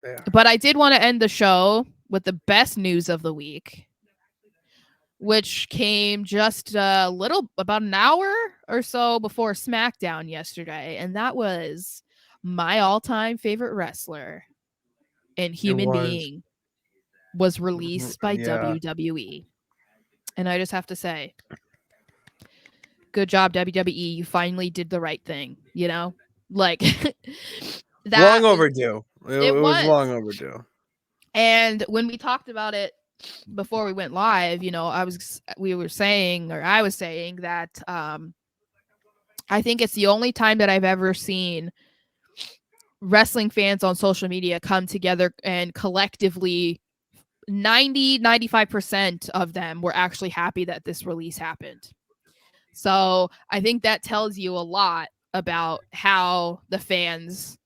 Yeah. But I did want to end the show with the best news of the week, which came just about an hour or so before SmackDown yesterday. And that was my all-time favorite wrestler and It human was. being was released by Yeah. WWE. And I just have to say, good job, WWE. You finally did the right thing, you know? Like, that Long was, overdue. It it was was. long overdue. And when we talked about it before we went live, I was saying that I think it's the only time that I've ever seen wrestling fans on social media come together and collectively 95% of them were actually happy that this release happened. So I think that tells you a lot about how the fans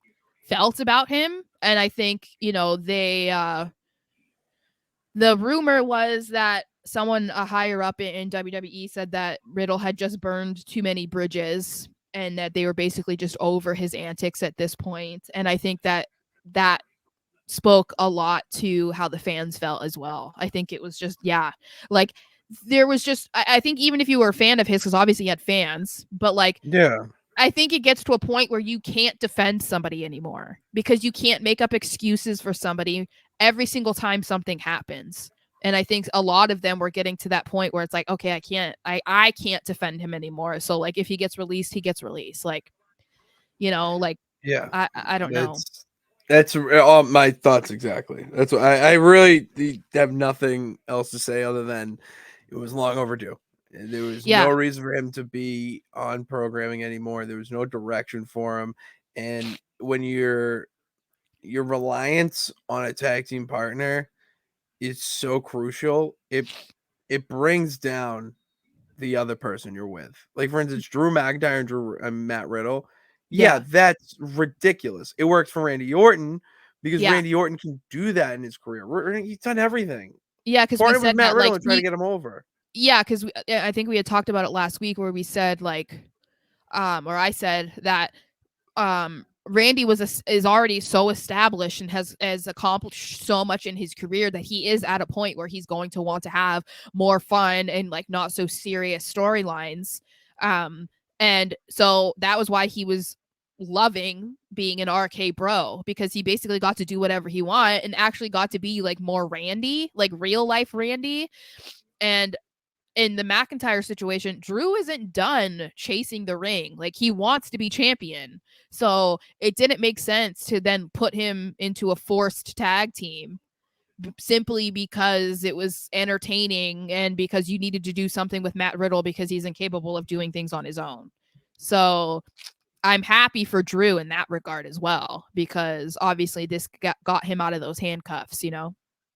felt about him. And I think, the rumor was that someone higher up in WWE said that Riddle had just burned too many bridges and that they were basically just over his antics at this point. And I think that spoke a lot to how the fans felt as well. I think it was just, yeah, like there was just, I think even if you were a fan of his, because obviously he had fans, but like, Yeah. I think it gets to a point where you can't defend somebody anymore because you can't make up excuses for somebody every single time something happens. And I think a lot of them were getting to that point where it's like, okay, I can't defend him anymore. So like if he gets released, he gets released. Like, like Yeah. I don't know. That's all my thoughts exactly. That's what I really have nothing else to say other than it was long overdue. There was no Yeah. reason for him to be on programming anymore. There was no direction for him. And when your reliance on a tag team partner is so crucial, it brings down the other person you're with. Like for instance, Drew McIntyre and Matt Riddle. Yeah, Yeah. that's ridiculous. It works for Randy Orton because Yeah. Randy Orton can do that in his career. He's done everything. Yeah, because we Partner with said Matt that Riddle like and try to get him over. yeah, because I think we had talked about it last week where we said like, or I said that Randy is already so established and has accomplished so much in his career that he is at a point where he's going to want to have more fun and like not so serious storylines. Um, and so that was why he was loving being an RK bro because he basically got to do whatever he wanted and actually got to be like more Randy, like real life Randy. And in the McIntyre situation, Drew isn't done chasing the ring. Like he wants to be champion. So it didn't make sense to then put him into a forced tag team simply because it was entertaining and because you needed to do something with Matt Riddle because he's incapable of doing things on his own. So I'm happy for Drew in that regard as well because obviously this got him out of those handcuffs,